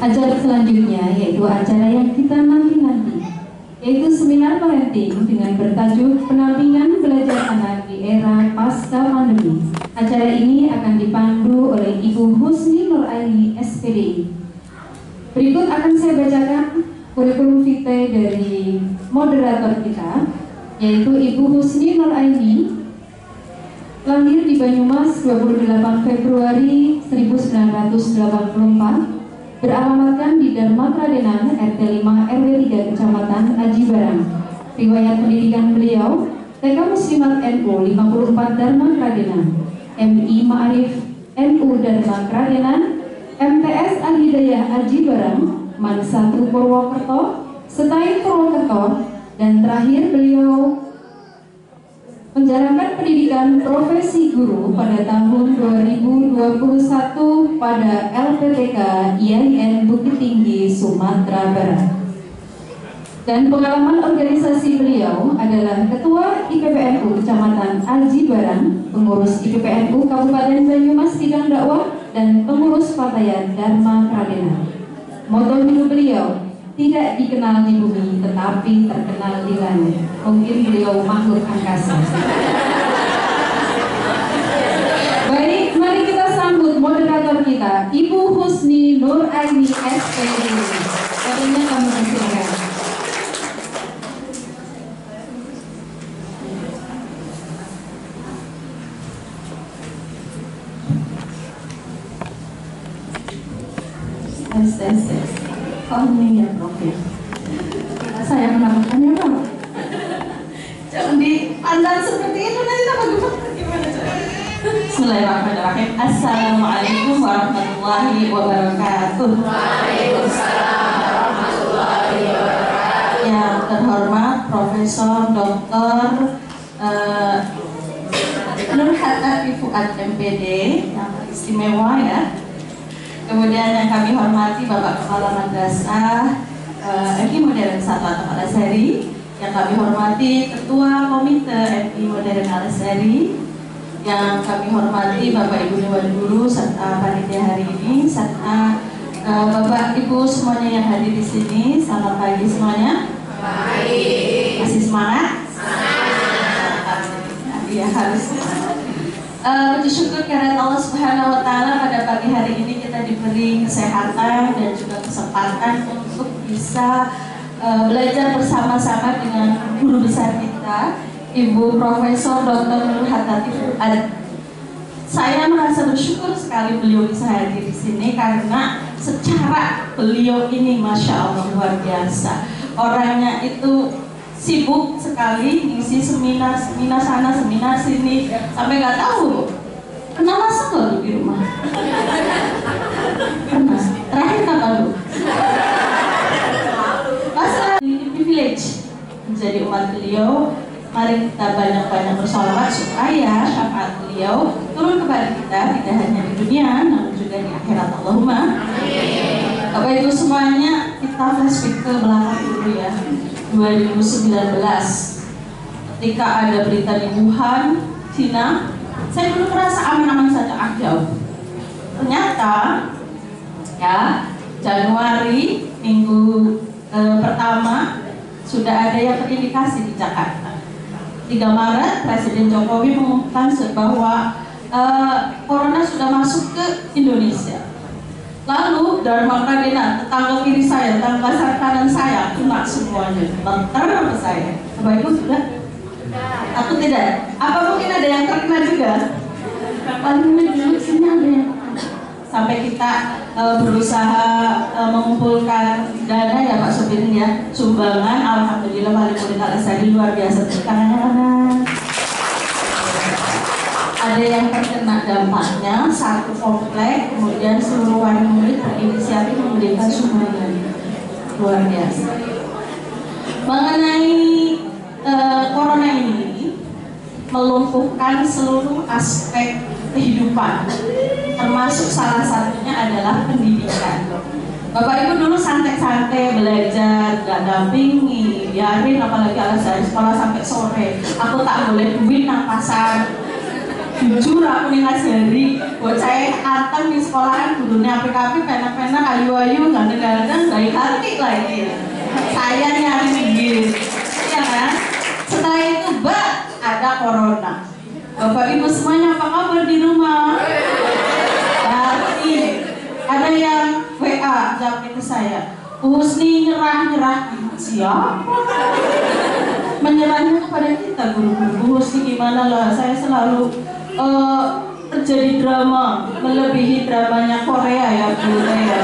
Acara selanjutnya yaitu acara yang kita nanti-nanti, yaitu seminar parenting dengan bertajuk Pendampingan Belajar Anak di Era Pasca Pandemi. Acara ini akan dipandu oleh Ibu Husni Nuraini, SPD. Berikut akan saya bacakan kurikulum vitae dari moderator kita, yaitu Ibu Husni Nuraini. Lahir di Banyumas 28 Februari 1984. Beralamatkan di Dharma Kradenan RT 5 RW 3 Kecamatan Aji Barang. Riwayat pendidikan beliau TK Muslimat NU 54 Dharma Kradenan, MI Ma'arif NU Dharma Kradenan, MTS Al Hidayah Aji Barang, MAN 1 Purwokerto, Setain Purwokerto, dan terakhir beliau menjalankan pendidikan profesi guru pada tahun 2021 pada LPTK IAIN Bukit Tinggi, Sumatera Barat. Dan pengalaman organisasi beliau adalah Ketua IPPNU Kecamatan Aji Barang, Pengurus IPPNU Kabupaten Banyumas Bidang Dakwah, dan Pengurus Patayan Dharma Kradenan. Moto hidup beliau, tidak dikenal di bumi, tetapi terkenal di langit. Mungkin beliau makhluk angkasa. Baik, mari kita sambut moderator kita, Ibu Husni Nuraini, SPD. Katanya kami persilakan. Oh ini ya Prof ya. Saya menamakannya Prof. Jangan dipandang seperti itu, nanti tak bagaimana cara. Bismillahirrahmanirrahim. Assalamualaikum warahmatullahi wabarakatuh. Waalaikumsalam warahmatullahi wabarakatuh. Yang terhormat Profesor Dr. Nur Hatta Fuad MPD yang istimewa ya. Kemudian yang kami hormati Bapak Kepala Madrasah MI Modern 1 atau Al-Azhari, yang kami hormati Ketua Komite MI Modern Al-Azhari, yang kami hormati Bapak Ibu Dewan Guru serta panitia hari ini, serta Bapak Ibu semuanya yang hadir di sini. Selamat pagi semuanya. Baik. Masih semangat? Semangat. Ya harus. Puji syukur kehadirat Allah Subhanahu wa Ta'ala, pada pagi hari ini kita diberi kesehatan dan juga kesempatan untuk bisa belajar bersama-sama dengan guru besar kita, Ibu Profesor Dr. Nur Hatta Fuad. Saya merasa bersyukur sekali beliau bisa hadir di sini karena secara beliau ini Masya Allah luar biasa. Orangnya itu sibuk sekali ngisi seminar sana, seminar sini, sampai nggak tahu pernah masak nggak di rumah? Pernah. Terakhir kapan lu? Masalah di privilege menjadi umat beliau. Mari kita banyak-banyak bersolawat supaya syafaat beliau turun kepada kita, tidak hanya di dunia namun juga di akhirat. Allahumma amin. Bapak Ibu semuanya, kita flashback ke belakang dulu ya. 2019 ketika ada berita di Wuhan, Cina, saya dulu merasa aman-aman saja, jauh. Ternyata ya Januari minggu pertama sudah ada yang terindikasi di Jakarta. 3 Maret Presiden Jokowi mengumumkan bahwa corona sudah masuk ke Indonesia. Lalu Dharma Kradenan, tetangga kiri saya, tetangga kanan saya, kena semuanya. Bentar apa saya? Bapak Ibu sudah? Aku tidak. Apa mungkin ada yang terkena juga? Paling dulu sini ada yang sampai kita berusaha mengumpulkan dana ya Pak Sopir ya, sumbangan. Alhamdulillah Wali Al-Azhari luar biasa, tangannya. Ada yang terkena dampaknya, satu komplek, kemudian seluruh wali murid berinisiatif memberikan sumbangan. Luar biasa. Mengenai corona ini melumpuhkan seluruh aspek kehidupan, termasuk salah satunya adalah pendidikan. Bapak Ibu dulu santai-santai belajar, gak dampingi, biarin apalagi Al-Azhari sekolah sampai sore. Aku tak boleh duit nang pasar. Jujur aku nih ngajari bocah anteng di sekolahan gurunya apik-apik, pena-pena ayu-ayu, ganteng-ganteng, baik hati lagi. Saya nyari minggir, ya kan? Setelah itu, Mbak, ada corona. Bapak Ibu semuanya apa kabar di rumah? Berarti ada yang WA jawab ke saya, Husni nyerah. Siapa? Menyerahnya kepada kita, guru-guru. Husni gimana lah, saya selalu terjadi drama melebihi dramanya Korea ya Bu ya.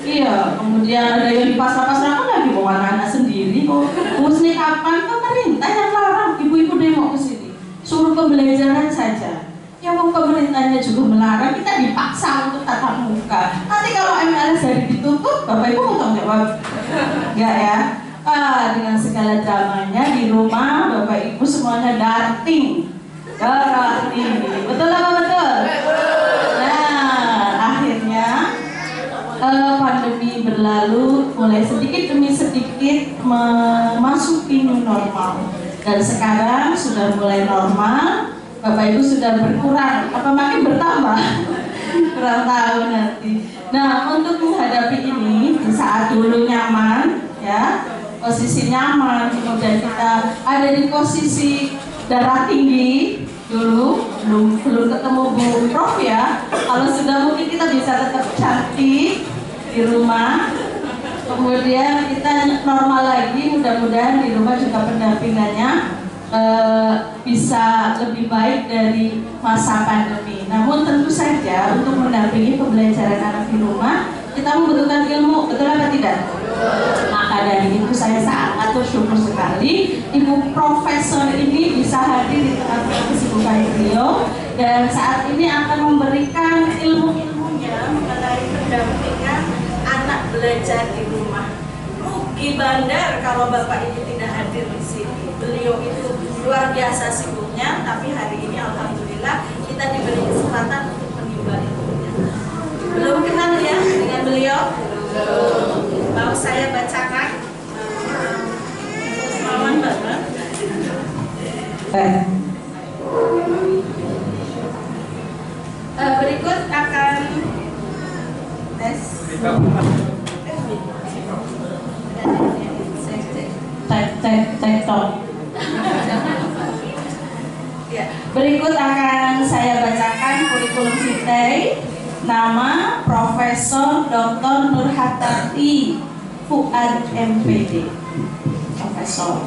Iya, kemudian ada yang di pasar-pasar lagi bawa anak sendiri kok. Husni kapan pemerintah yang larang ibu-ibu demo ke sini? Suruh pembelajaran saja. Ya mau pemerintahnya juga melarang, kita dipaksa untuk tatap muka. Nanti kalau MLS hari ditutup, Bapak Ibu mau tanggung jawab? Enggak ya? Dengan segala dramanya di rumah, Bapak Ibu semuanya darting. Betul apa betul? Nah, akhirnya pandemi berlalu, mulai sedikit demi sedikit memasuki new normal. Dan sekarang sudah mulai normal. Bapak Ibu sudah berkurang, apa makin bertambah? Kurang tahu nanti. Nah, untuk menghadapi ini, di saat dulu nyaman, ya, posisi nyaman, kemudian kita ada di posisi darah tinggi dulu, belum ketemu Bu Prof ya. Kalau sudah mungkin kita bisa tetap cantik di rumah. Kemudian kita normal lagi, mudah-mudahan di rumah juga pendampingannya bisa lebih baik dari masa pandemi. Namun tentu saja untuk mendampingi pembelajaran anak di rumah kita membutuhkan ilmu, betul apa tidak? Maka dari itu saya sangat bersyukur sekali Ibu Profesor ini bisa hadir di tengah-tengah kesibukan beliau dan saat ini akan memberikan ilmu-ilmunya mengenai pendampingan anak belajar di rumah. Rugi bandar kalau Bapak ini tidak hadir di sini. Beliau itu luar biasa sibuknya, tapi hari ini alhamdulillah kita diberi kesempatan untuk menimba ilmunya. Belum kenal ya dengan beliau? Mau saya bacakan? Selamat banget. Berikut akan tes. Cek. Ya, berikut akan saya bacakan kurikulum vitae. Nama Profesor Dr. Nurhatati Fuad MPD. Profesor.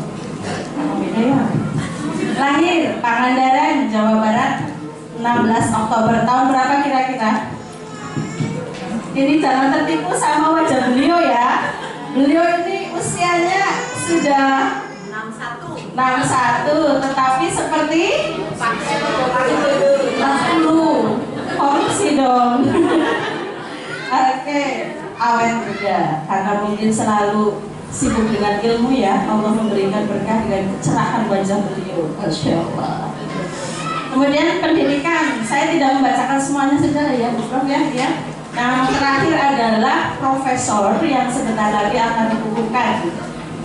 Lahir Pangandaran, Jawa Barat, 16 Oktober. Tahun berapa kira-kira? Ini jangan tertipu sama wajah beliau ya. Beliau ini usianya sudah 61, tetapi seperti 40. Korupsi dong. Oke, awet muda karena mungkin selalu sibuk dengan ilmu ya. Allah memberikan berkah dengan kecerahan wajah beliau. Masya Allah. Kemudian pendidikan, saya tidak membacakan semuanya saja ya Bu Prof ya. Yang terakhir adalah profesor yang sebentar lagi akan dikukuhkan.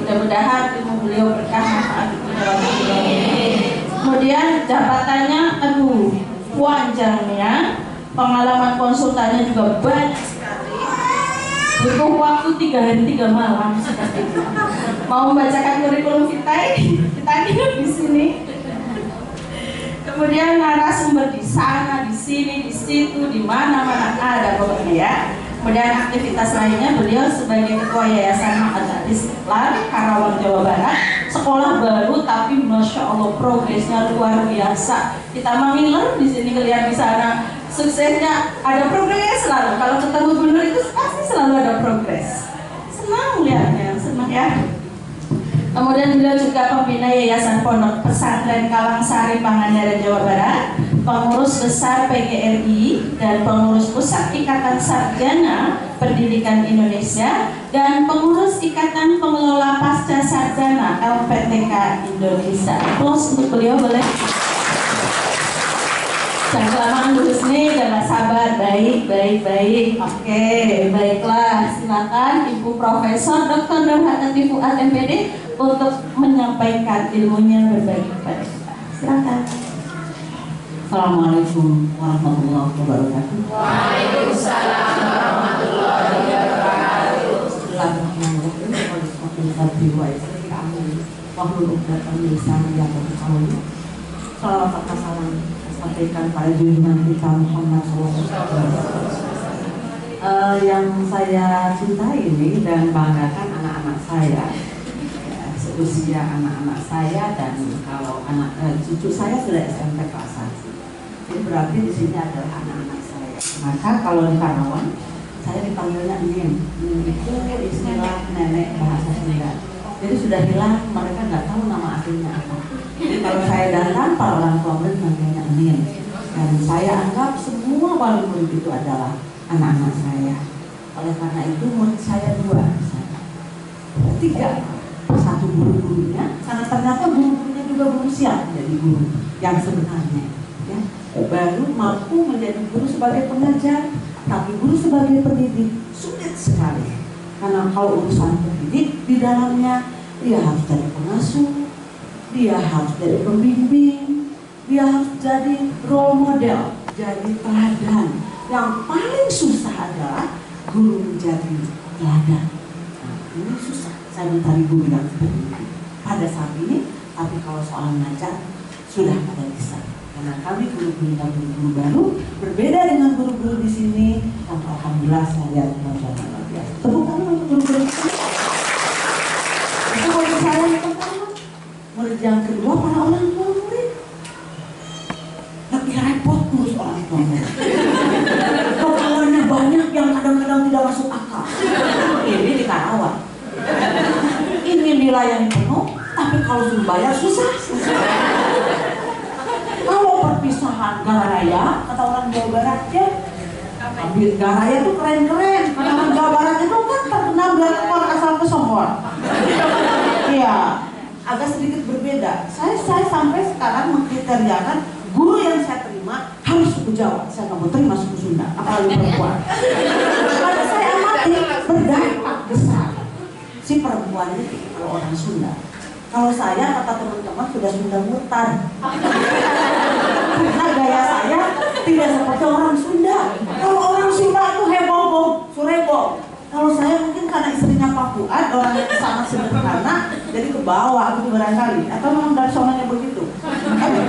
Mudah-mudahan ilmu beliau berkah manfaat dalam hidup. Kemudian jabatannya, panjangnya, pengalaman konsultannya juga banyak sekali. Butuh waktu 3 hari 3 malam seperti itu. Mau membacakan kurikulum vitae? Kita hidup di sini. Kemudian narasumber di sana, di sini, di situ, di mana-mana ada pokoknya ya. Kemudian aktivitas lainnya, beliau sebagai Ketua Yayasan Ma'had Istiqlal Karawang, Jawa Barat. Sekolah baru tapi Masya Allah progresnya luar biasa. Kita mengiler di sini, kelihatan di sana suksesnya, ada progresnya selalu. Kalau ketemu gubernur itu pasti selalu ada progres. Senang lihatnya, senang ya. Kemudian beliau juga pembina Yayasan Pondok Pesantren Kalangsari Pangandaran, Jawa Barat, pengurus besar PGRI dan pengurus pusat Ikatan Sarjana Pendidikan Indonesia dan pengurus Ikatan Pengelola Pasca Sarjana LPTK Indonesia. Aplaus untuk beliau boleh. Jangan kelamaan Bu Husni, jangan sabar, baik. Oke, baiklah, silakan Ibu Profesor Dr. Nurhatati Fuad MPD untuk menyampaikan ilmunya berbagi kepada kita. Silakan. Assalamualaikum warahmatullahi wabarakatuh. Waalaikumsalam warahmatullahi wabarakatuh. Salawat dan salam sampaikan pada junjungan kita Muhammad SAW. Yang saya cintai ini dan banggakan anak-anak saya, ya, seusia anak-anak saya, dan kalau cucu saya sudah SMP kelas 1. Jadi berarti di sini adalah anak-anak saya. Maka kalau di Karawang saya dipanggilnya Nin. Nin itu istilah nenek bahasa Sunda. Jadi sudah hilang, mereka nggak tahu nama aslinya apa. Jadi kalau saya datang, para orang tua murid manggilnya Nin. Dan saya anggap semua wali murid itu adalah anak-anak saya. Oleh karena itu murid saya 2, 3. Satu guru-gurunya, karena ternyata guru-gurunya juga belum siap menjadi guru yang sebenarnya. Ya, baru mampu menjadi guru sebagai pengajar, tapi guru sebagai pendidik sulit sekali. Karena kalau urusan pendidik di dalamnya, dia harus jadi pengasuh, dia harus jadi pembimbing, dia harus jadi role model, jadi teladan. Yang paling susah adalah guru menjadi teladan. Nah, ini susah. Saya mencari guru yang seperti itu pada saat ini, tapi kalau soal ngajar sudah pada bisa. Karena kami guru-guru baru berbeda dengan guru-guru di sini. Dan alhamdulillah saya lihat masyarakat luar biasa. Tepuk tangan untuk guru-guru. Itu murid saya yang pertama. Murid yang kedua para orang tua murid. Lebih repot ngurus orang tua murid. Pegawainya banyak yang kadang-kadang tidak masuk akal. Ini di Karawang. Ingin dilayani penuh, tapi kalau suruh bayar susah. Kalau perpisahan Garaya, kata orang Jawa Barat ya, Garaya itu keren-keren. Karena orang Jawa Barat itu kan terkenal dengan asal pesohor. Iya, agak sedikit berbeda. Saya sampai sekarang mengkriteriakan guru yang saya terima harus suku Jawa. Saya nggak mau terima suku Sunda, apalagi perempuan. Karena saya amati berdampak besar. Si perempuan itu kalau orang Sunda. Kalau saya, kata teman-teman, sudah Sunda mutar. Karena gaya saya tidak seperti orang Sunda. Kalau orang Sunda itu heboh, surebo. Kalau saya mungkin karena istrinya Pak Fuad, orang yang sangat sederhana, jadi ke bawah gitu barangkali. Atau memang dari sonanya begitu.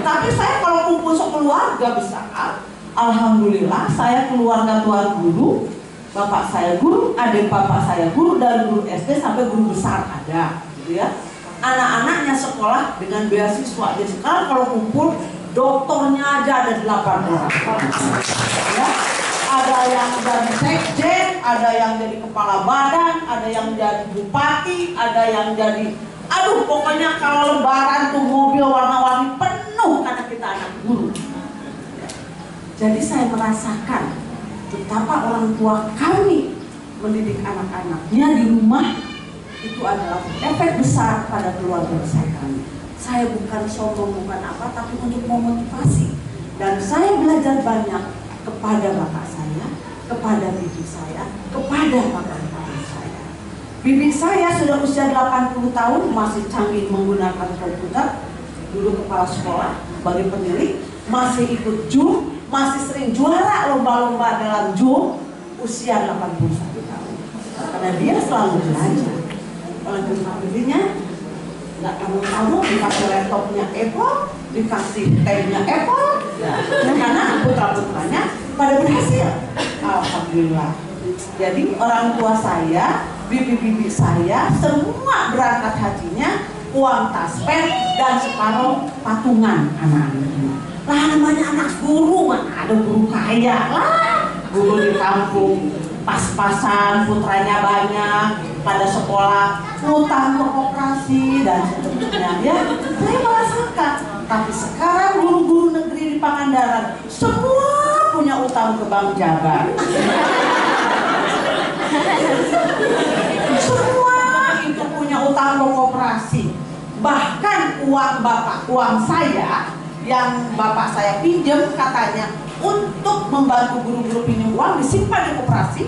Tapi saya kalau kumpul sekeluarga besar, alhamdulillah saya keluarga tuan guru. Bapak saya guru, adik bapak saya guru, dari guru SD sampai guru besar ada, gitu ya. Anak-anaknya sekolah dengan beasiswa. Jadi sekarang kalau kumpul, doktornya aja ada 8 orang. Ya. Ada yang jadi sekjen, ada yang jadi kepala badan, ada yang jadi bupati, ada yang jadi, aduh pokoknya kalau lebaran tuh mobil warna-warni penuh karena kita anak guru. Jadi saya merasakan betapa orang tua kami mendidik anak-anaknya di rumah itu adalah efek besar pada keluarga besar kami. Saya bukan sombong, bukan apa, tapi untuk memotivasi. Dan saya belajar banyak kepada bapak saya, kepada bibi saya, kepada kakak-kakak saya. Bibi saya sudah usia 80 tahun, masih canggih menggunakan komputer, dulu kepala sekolah, sebagai pendidik, masih ikut JUM, masih sering juara lomba-lomba dalam JUM, usia 81 tahun. Karena dia selalu belajar. Oleh dirinya, nggak kamu dikasih laptopnya Apple, dikasih tabnya Apple, karena putra-putranya pada berhasil. Alhamdulillah. Jadi orang tua saya, bibi-bibi saya, semua berangkat hajinya uang taspen dan separuh patungan anak-anaknya. Lah namanya anak guru, mana ada guru kaya lah. Guru di kampung pas-pasan, putranya banyak, pada sekolah utang ke koperasi dan seterusnya. Ya, saya merasakan. Tapi sekarang guru-guru negeri di Pangandaran semua punya utang ke Bank Jabar. Semua itu punya utang ke koperasi. Bahkan uang saya yang bapak saya pinjam katanya untuk membantu guru-guru pinjam uang disimpan di koperasi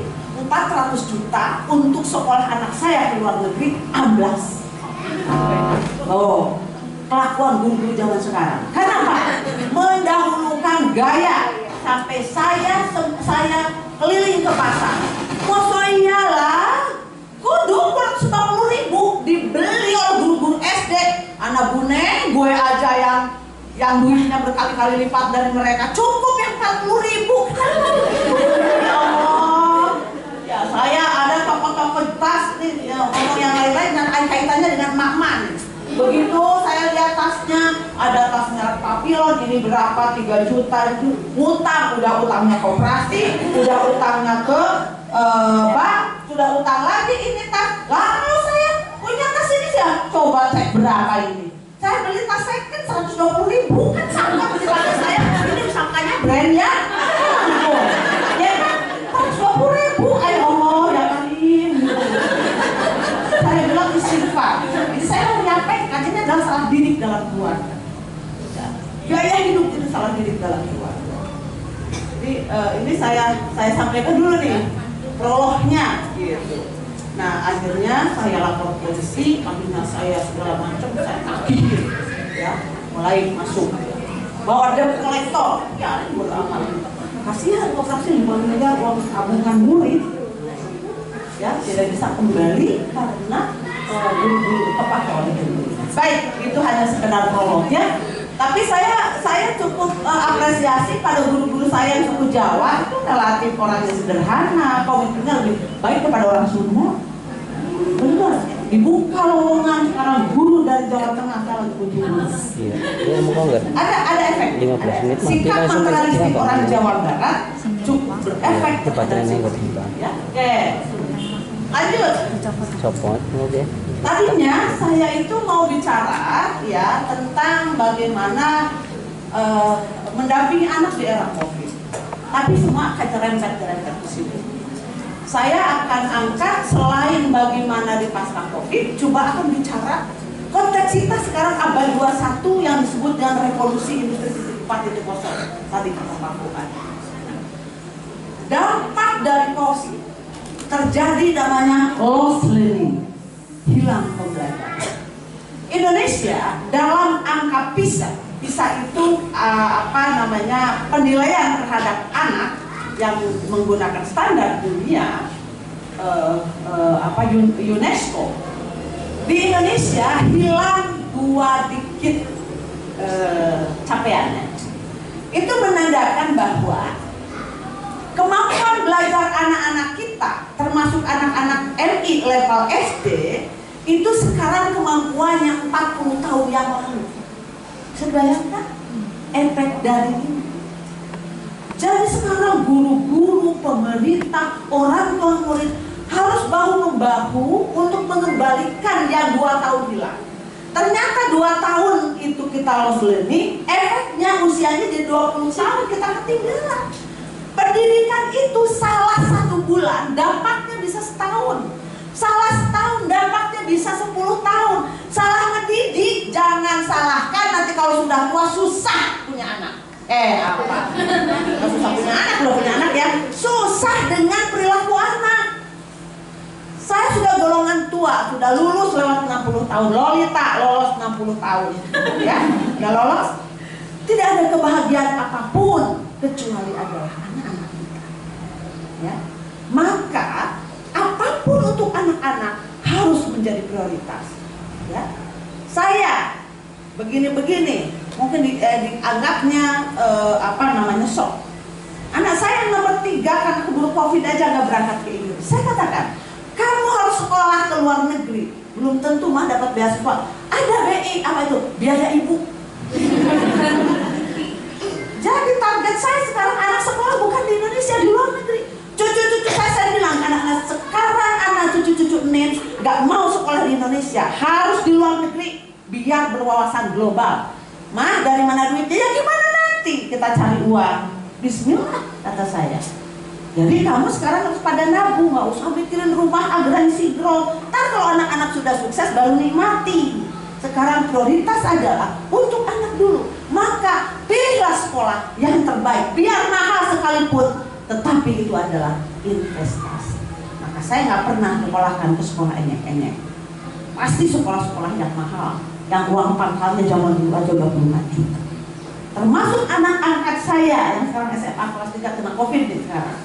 400 juta untuk sekolah anak saya ke luar negeri amblas. Oh, kelakuan guru-guru zaman sekarang. Kenapa? Mendahulukan gaya. Sampai saya keliling ke pasar. Masa iyalah, kudu 140.000 dibeli oleh guru-guru SD. Anak bune, gue aja yang duitnya berkali-kali lipat dari mereka, cukup yang 40.000. Ya Allah. Ya saya ada toko-toko tas nih, ya, ngomong yang lain-lain dan kaitannya dengan mak-mak. Begitu saya lihat tasnya, ada tas merek Papillon, ini berapa, 3 juta itu utang, udah utangnya koperasi, udah utangnya ke bank, sudah utang lagi ini tas. Lalu saya punya tas ini ya, coba cek berapa ini. Saya beli tas second 120.000, kan sangka beli tas saya, ini sangkanya brand ya. Ya kan, 120.000, ayo Allah ya Karim. Saya bilang istighfar. Jadi saya mau menyampaikan ini adalah salah didik dalam keluarga. Gaya hidup itu salah didik dalam keluarga. Jadi ini saya sampaikan dulu nih prolognya gitu. Nah akhirnya saya lapor polisi, ambilnya saya segala macam, saya tagih ya, mulai masuk. Bawa debt collector, ya ini beramal. Kasihan koperasi 5 miliar uang tabungan murid, ya tidak bisa kembali karena guru-guru tepat oleh guru. Baik, itu hanya sekedar prolognya. Tapi saya cukup apresiasi pada guru-guru saya yang suku Jawa, itu relatif orang yang sederhana, komitmennya lebih baik kepada orang Sunda. Benar, dibuka lowongan sekarang guru dari Jawa Tengah saya lagi kunjungan. Iya, ada efek. 15 menit mati Sikap langsung nasionalistik orang Jawa Barat cukup berefek Ya, kepada ini siswa. Ya, oke. Lanjut. Copot, oke. Tadinya saya itu mau bicara ya tentang bagaimana mendampingi anak di era COVID. Tapi semua kecerempet ke sini. Saya akan angkat selain bagaimana di pasca COVID, coba akan bicara konteks kita sekarang abad 21 yang disebut dengan revolusi industri 4.0 tadi kita lakukan. Dampak dari COVID terjadi namanya lost learning, hilang pembelajaran. Indonesia dalam angka PISA itu penilaian terhadap anak yang menggunakan standar dunia UNESCO. Di Indonesia hilang 2 digit capaiannya. Itu menandakan bahwa kemampuan belajar anak-anak kita, termasuk anak-anak MI level SD, itu sekarang kemampuannya 40 tahun yang lalu. Bayangkan efek dari ini. Jadi sekarang guru-guru, pemerintah, orang tua murid harus bahu-membahu untuk mengembalikan yang 2 tahun hilang. Ternyata 2 tahun itu kita lost learning, efeknya usianya jadi 20 tahun kita ketinggalan. Pendidikan itu salah 1 bulan, dampaknya bisa setahun. Salah setahun, dampaknya bisa 10 tahun. Salah ngedidik, jangan salahkan nanti kalau sudah tua susah punya anak. Susah punya anak, belum punya anak ya. Susah dengan perilaku anak. Saya sudah golongan tua, sudah lulus lewat 60 tahun. Lolita lolos 60 tahun, ya, nggak lolos. Tidak ada kebahagiaan apapun kecuali adalah anak-anak kita. Ya, maka apapun untuk anak-anak harus menjadi prioritas. Ya, saya begini-begini, mungkin dianggapnya shock. Anak saya yang nomor 3 karena keburu COVID aja nggak berangkat ke Inggris. Saya katakan, kamu harus sekolah ke luar negeri. Belum tentu mah dapat beasiswa. Ada BI, apa itu? Biaya ibu. Jadi target saya sekarang anak sekolah bukan di Indonesia, di luar negeri. Cucu-cucu saya bilang, anak-anak sekarang, anak cucu-cucu Nen nggak mau sekolah di Indonesia, harus di luar negeri biar berwawasan global. Mah dari mana duitnya? Ya gimana nanti kita cari uang? Bismillah, kata saya. Jadi kamu sekarang harus pada nabung, nggak usah mikirin rumah agresi grow. Ntar kalau anak-anak sudah sukses baru nikmati. Sekarang prioritas adalah untuk anak dulu. Maka pilihlah sekolah yang terbaik, biar mahal sekalipun, tetapi itu adalah investasi. Maka saya nggak pernah menyekolahkan ke sekolah enyek-enyek. Pasti sekolah-sekolah yang mahal. yang uang pangkalnya zaman dulu aja udah puluhan juta. Termasuk anak angkat saya yang sekarang SMA kelas 3 kena COVID nih sekarang.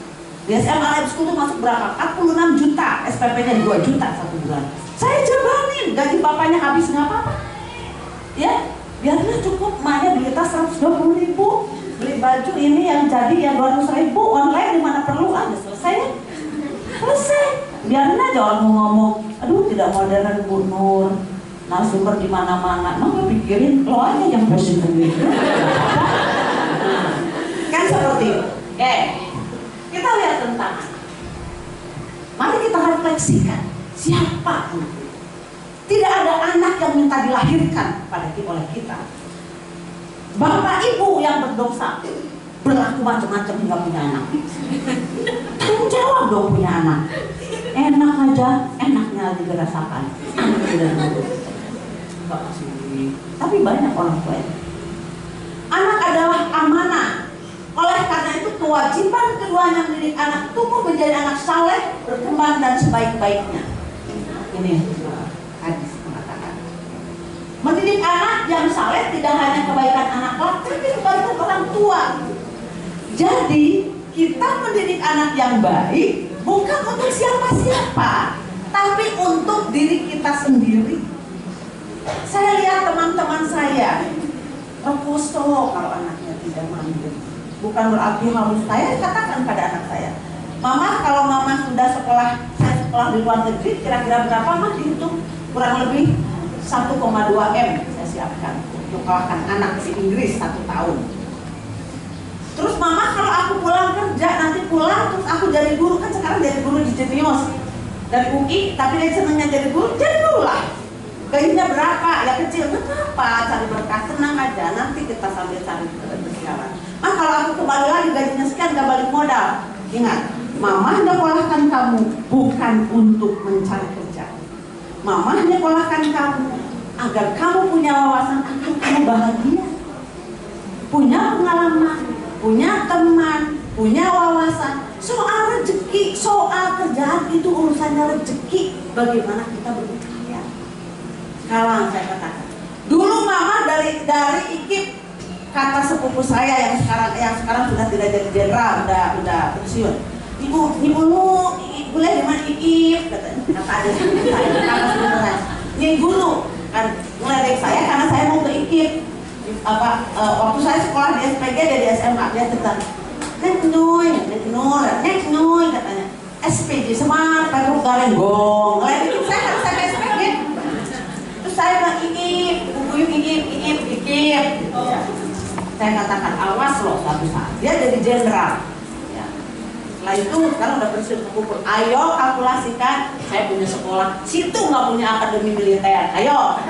Di SMA Lab School itu masuk berapa? 46 juta, SPP-nya 2 juta satu bulan. Saya jabanin, gaji bapaknya habis nggak apa-apa. Ya, biarlah cukup, maknya beli tas 120 ribu, beli baju ini yang jadi yang 200 ribu, online dimana perlu aja selesai. Selesai. Biarin aja orang mau ngomong, aduh tidak modern Bu Nur, narasumber di mana-mana. Nggak pikirin, lo aja yang pusing sendiri. Kan seperti itu. Oke. Kita lihat tentang anak. Mari kita refleksikan siapa anak. Tidak ada anak yang minta dilahirkan oleh kita. Bapak ibu yang berdosa berlaku macam-macam hingga punya anak. Tanggung jawab dong punya anak. Enak aja, enaknya dirasakan. Anak tidak nurut. Tapi banyak orang tua. Anak adalah amanah. Oleh karena itu kewajiban keduanya mendidik anak tumbuh menjadi anak saleh, berkembang dan sebaik-baiknya. Ini hadis mengatakan. Mendidik anak yang saleh tidak hanya kebaikan anak kelak, tapi kebaikan orang tua. Jadi kita mendidik anak yang baik bukan untuk siapa-siapa, tapi untuk diri kita sendiri. Saya lihat teman-teman saya, Rokosto kalau anaknya tidak mandiri. Bukan berarti harus saya katakan pada anak saya, Mama kalau Mama sudah sekolah, saya sekolah di luar negeri, kira-kira berapa Mah dihitung? Kurang lebih 1,2 M saya siapkan untuk kalahkan anak di Inggris 1 tahun. Terus Mama kalau aku pulang kerja, nanti pulang terus aku jadi guru, kan sekarang jadi guru di Jenius dari UI, tapi dia senangnya jadi guru lah. Gajinya berapa? Ya kecil, kenapa? Cari berkah, tenang aja, nanti kita sambil cari berjalan. Kalau aku kembali lagi gajinya sekian, gak balik modal. Ingat, Mama nyekolahkan kamu bukan untuk mencari kerja. Mama nyekolahkan kamu agar kamu punya wawasan, agar kamu bahagia, punya pengalaman, punya teman, punya wawasan. Soal rezeki, soal kerjaan itu urusannya rezeki. Bagaimana kita berupaya? Sekarang saya katakan, dulu Mama dari IKIP, kata sepupu saya yang sekarang sudah tidak jadi jenderal, udah pensiun. Ibu boleh di mana IKIP? Kata adik saya, ini guru kan ngeledek saya karena saya mau ke IKIP. Waktu saya sekolah di SPG dari SMA, dia tetap Nek Nur katanya SPG Semar, Pedro Garenggong. Ngeledek saya karena saya ke SPG. Terus saya bilang IKIP, IKIP. Saya katakan awas loh suatu saat dia jadi jenderal. Ya. Setelah itu sekarang udah pensiun kepupur. Ayo kalkulasikan, saya punya sekolah, situ nggak punya akademi militer. Ayo,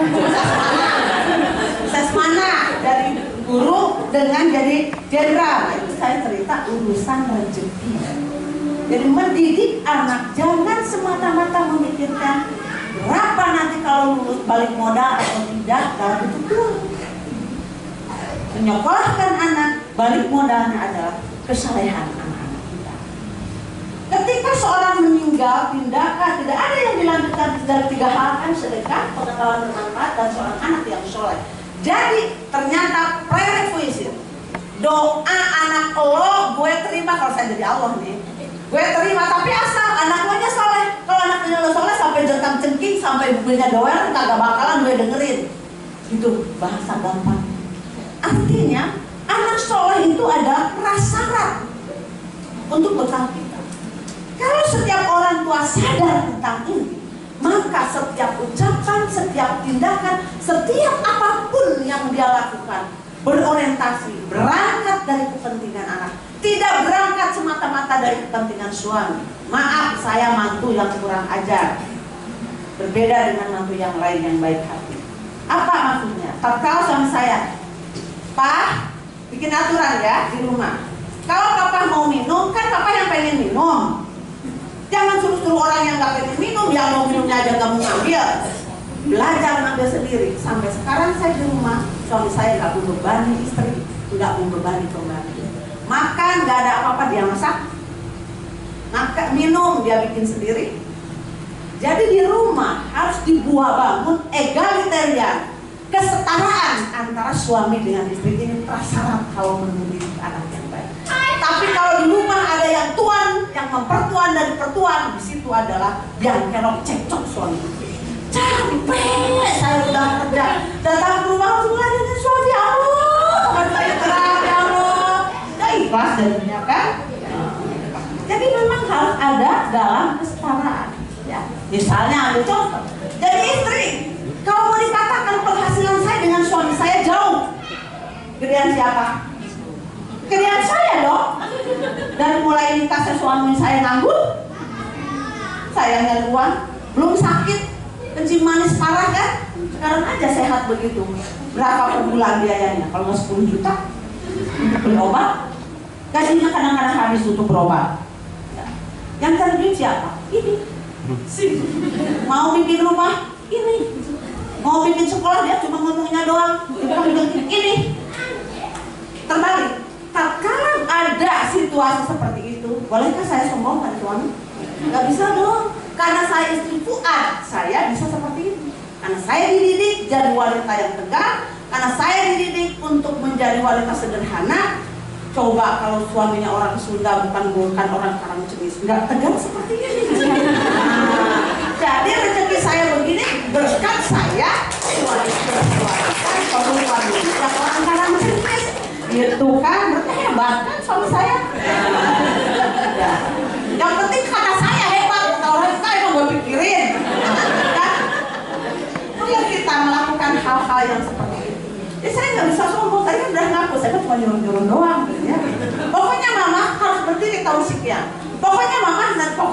sukses mana dari guru dengan jadi jenderal? Itu saya cerita urusan rezeki. Jadi mendidik anak jangan semata-mata memikirkan berapa nanti kalau lulus balik modal atau tidak, kalau itu menyekolahkan anak, balik modalnya adalah kesalehan anak-anak kita. Ketika seorang meninggal, tindakan tidak ada yang dilanjutkan dari 3 hal kan, sedekah, pengetahuan bermanfaat, dan seorang anak yang soleh. Jadi ternyata prerequisite doa anak lo gue terima kalau saya jadi Allah nih, gue terima, tapi asal anak lo nya soleh. Kalau anaknya lo soleh sampai jengkang cengking, sampai bukunya doer, kagak bakalan gue dengerin. Itu bahasa gampang. Artinya anak soleh itu adalah prasyarat untuk bekal kita. Kalau setiap orang tua sadar tentang ini, maka setiap ucapan, setiap tindakan, setiap apapun yang dia lakukan berorientasi, berangkat dari kepentingan anak, tidak berangkat semata-mata dari kepentingan suami. Maaf, saya mantu yang kurang ajar, berbeda dengan mantu yang lain yang baik hati. Apa maksudnya? Tatkala suami saya, Pak, bikin aturan ya di rumah. Kalau Papa mau minum, kan Papa yang pengen minum. Jangan suruh-suruh orang yang gak pengen minum, yang mau minumnya aja gak mau ngambil. Belajar ngambil sendiri. Sampai sekarang saya di rumah, suami saya gak membebani istri, gak membebani pembantu. Makan gak ada apa-apa, dia masak. Makan, minum dia bikin sendiri. Jadi di rumah harus dibuat bangun egalitarian. kesetaraan antara suami dengan istri ini prasyarat kalau mendidik anak yang baik. Tapi kalau di rumah ada yang tuan, yang mempertuan dan pertuan, di situ adalah yang kerok cekcok suami. Capek saya udah kerja, datang ke rumah langsung ngeladenin suami, Allah, saya terang ya Allah, nggak ikhlas jadinya kan? Jadi memang harus ada dalam kesetaraan. Ya, misalnya ambil contoh, jadi istri, kalau mau dikatakan penghasilan saya dengan suami saya jauh, gedean siapa? Gedean saya dong. Dan mulai nikah suami saya nganggur, saya nyari uang, belum sakit, kencing manis parah kan? Sekarang aja sehat begitu. Berapa per bulan biayanya? Kalau nggak 10 juta untuk beli obat, gajinya kadang-kadang habis untuk berobat. Yang cari duit siapa? Ini. Mau bikin rumah? Ini. Mau bikin sekolah dia cuma ngomongnya doang. Ini. Terbalik. Kalau ada situasi seperti itu, bolehkah saya sombongkan suami? Nggak bisa dong. Karena saya istri Fuad, saya bisa seperti itu. Karena saya dididik jadi wanita yang tegar. Karena saya dididik untuk menjadi wanita sederhana. Coba kalau suaminya orang Sunda, bukan orang Karangcengis, nggak tegar seperti ini. Jadi rezeki saya begini berkat saya wanita yang orang Karangcengis. Itu kan berarti hebat kan suami saya. Yang penting kata saya hebat, kata orang saya emang gue pikirin. Kan? Kalau kita melakukan hal-hal yang seperti itu, saya nggak bisa sombong. Tadi kan udah ngaku, saya kan cuma nyuruh-nyuruh doang. Ya. Pokoknya mama harus berdiri tahun sekian. Pokoknya mama dan pokoknya